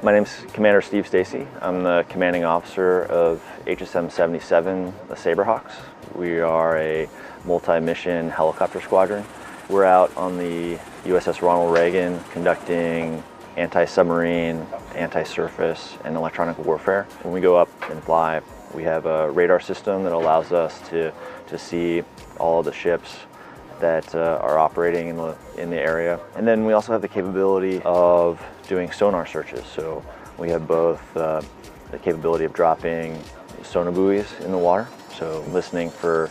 My name's Commander Steve Steacy. I'm the commanding officer of HSM-77, the Saberhawks. We are a multi-mission helicopter squadron. We're out on the USS Ronald Reagan conducting anti-submarine, anti-surface, and electronic warfare. When we go up and fly, we have a radar system that allows us to see all of the ships that are operating in the area. And then we also have the capability of doing sonar searches. So we have both the capability of dropping sonar buoys in the water, so listening for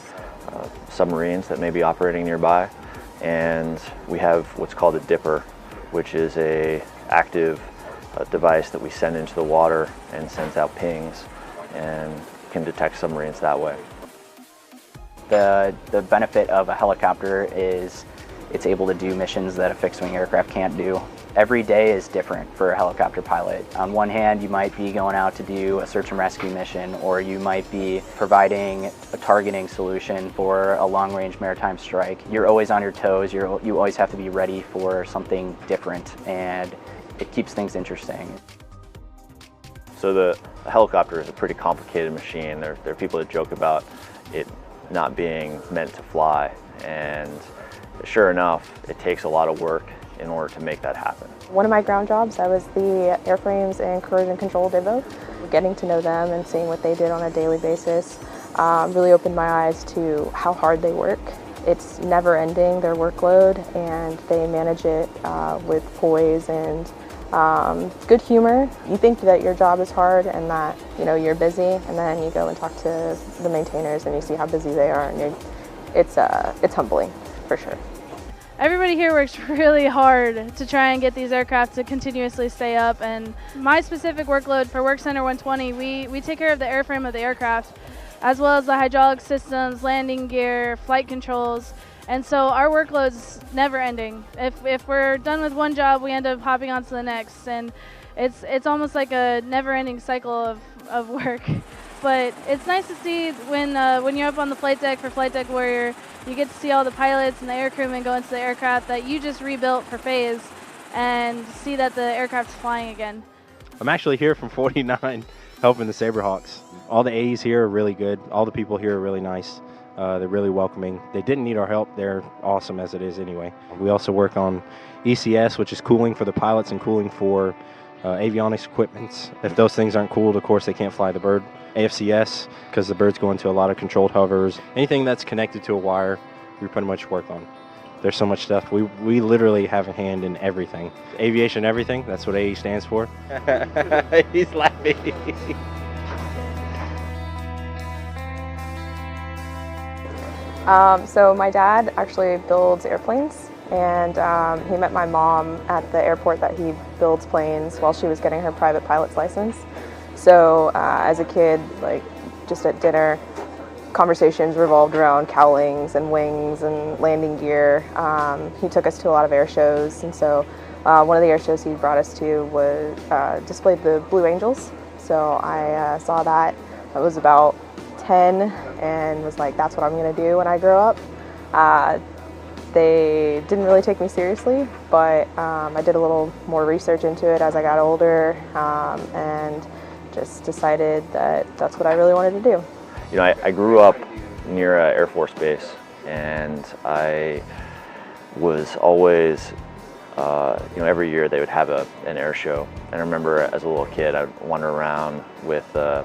submarines that may be operating nearby. And we have what's called a dipper, which is a active device that we send into the water and sends out pings and can detect submarines that way. The benefit of a helicopter is it's able to do missions that a fixed-wing aircraft can't do. Every day is different for a helicopter pilot. On one hand, you might be going out to do a search and rescue mission, or you might be providing a targeting solution for a long-range maritime strike. You're always on your toes. You always have to be ready for something different, and it keeps things interesting. So the helicopter is a pretty complicated machine. There are people that joke about it not being meant to fly, and sure enough, it takes a lot of work in order to make that happen. One of my ground jobs, I was the airframes and corrosion control dibbo. Getting to know them and seeing what they did on a daily basis really opened my eyes to how hard they work. It's never ending, their workload, and they manage it with poise and good humor. You think that your job is hard and that you're busy, and then you go and talk to the maintainers and you see how busy they are, and it's humbling for sure. Everybody here works really hard to try and get these aircraft to continuously stay up, and my specific workload for Work Center 120, we take care of the airframe of the aircraft as well as the hydraulic systems, landing gear, flight controls. And so our workload's never ending. If we're done with one job, we end up hopping on to the next, and it's almost like a never-ending cycle of work. But it's nice to see when you're up on the flight deck for Flight Deck Warrior, you get to see all the pilots and the air crewmen go into the aircraft that you just rebuilt for phase, and see that the aircraft's flying again. I'm actually here from 49 helping the Saberhawks. All the A's here are really good. All the people here are really nice. They're really welcoming. They didn't need our help. They're awesome as it is anyway. We also work on ECS, which is cooling for the pilots and cooling for avionics equipment. If those things aren't cooled, of course, they can't fly the bird. AFCS, because the birds go into a lot of controlled hovers. Anything that's connected to a wire, we pretty much work on. There's so much stuff. We literally have a hand in everything. Aviation everything, that's what AE stands for. He's laughing. So my dad actually builds airplanes, and he met my mom at the airport that he builds planes while she was getting her private pilot's license. So as a kid, like just at dinner, conversations revolved around cowlings and wings and landing gear. He took us to a lot of air shows, and so one of the air shows he brought us to was displayed the Blue Angels. So I saw that. I was about 10 and was like, that's what I'm going to do when I grow up. They didn't really take me seriously, but I did a little more research into it as I got older, and just decided that that's what I really wanted to do. You know, I grew up near Air Force Base, and I was always, every year they would have an air show. And I remember as a little kid, I'd wander around with the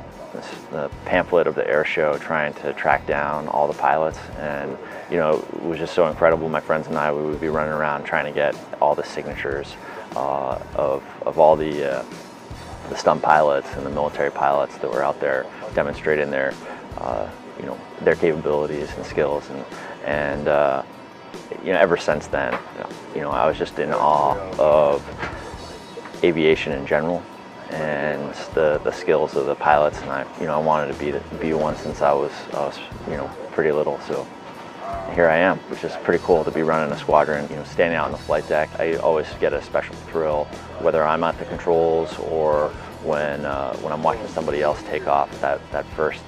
pamphlet of the air show trying to track down all the pilots, and it was just so incredible. My friends and I, we would be running around trying to get all the signatures of all the stunt pilots and the military pilots that were out there demonstrating their capabilities and skills, and ever since then, I was just in awe of aviation in general and the skills of the pilots, and I wanted to be one since I was pretty little. So here I am, which is pretty cool to be running a squadron. Standing out on the flight deck, I always get a special thrill, whether I'm at the controls or when I'm watching somebody else take off. That first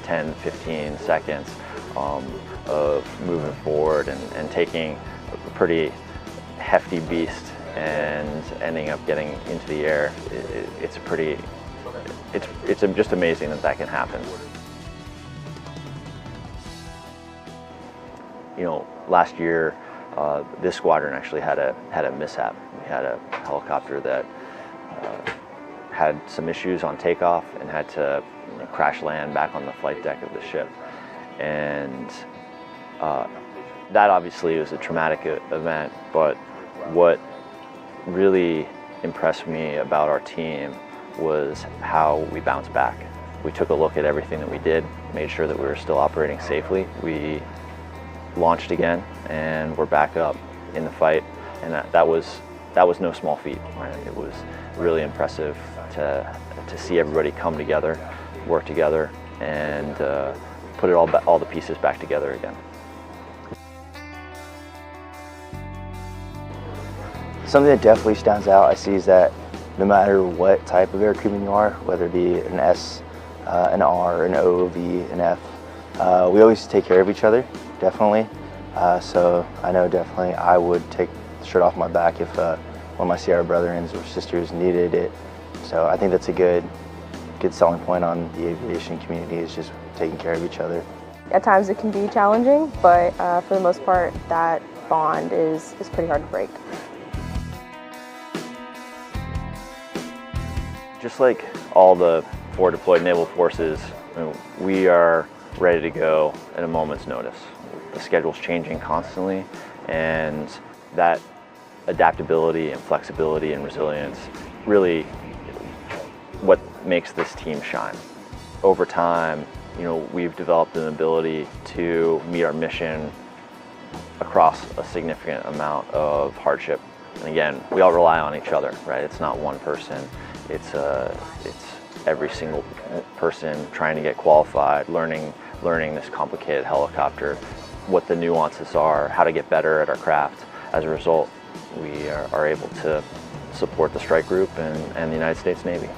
10, 15 seconds of moving forward and taking a pretty hefty beast and ending up getting into the air, it's just amazing that that can happen. You know, last year, this squadron actually had a mishap. We had a helicopter that had some issues on takeoff and had to crash land back on the flight deck of the ship. And that obviously was a traumatic event, but what really impressed me about our team was how we bounced back. We took a look at everything that we did, made sure that we were still operating safely. We launched again and we're back up in the fight, and that was no small feat, right? It was really impressive to see everybody come together, work together, and put all the pieces back together again. Something that definitely stands out I see is that no matter what type of aircrewman you are, whether it be an S, an R, an O, V, an F, we always take care of each other, definitely. So I know definitely I would take the shirt off my back if one of my Sierra brothers or sisters needed it. So I think that's a good selling point on the aviation community, is just taking care of each other. At times it can be challenging, but for the most part that bond is pretty hard to break. Just like all the forward deployed naval forces, we are ready to go at a moment's notice. The schedule's changing constantly, and that adaptability and flexibility and resilience really what makes this team shine. Over time, we've developed an ability to meet our mission across a significant amount of hardship. And again, we all rely on each other, right? It's not one person. It's every single person trying to get qualified, learning this complicated helicopter, what the nuances are, how to get better at our craft. As a result, we are able to support the strike group and the United States Navy.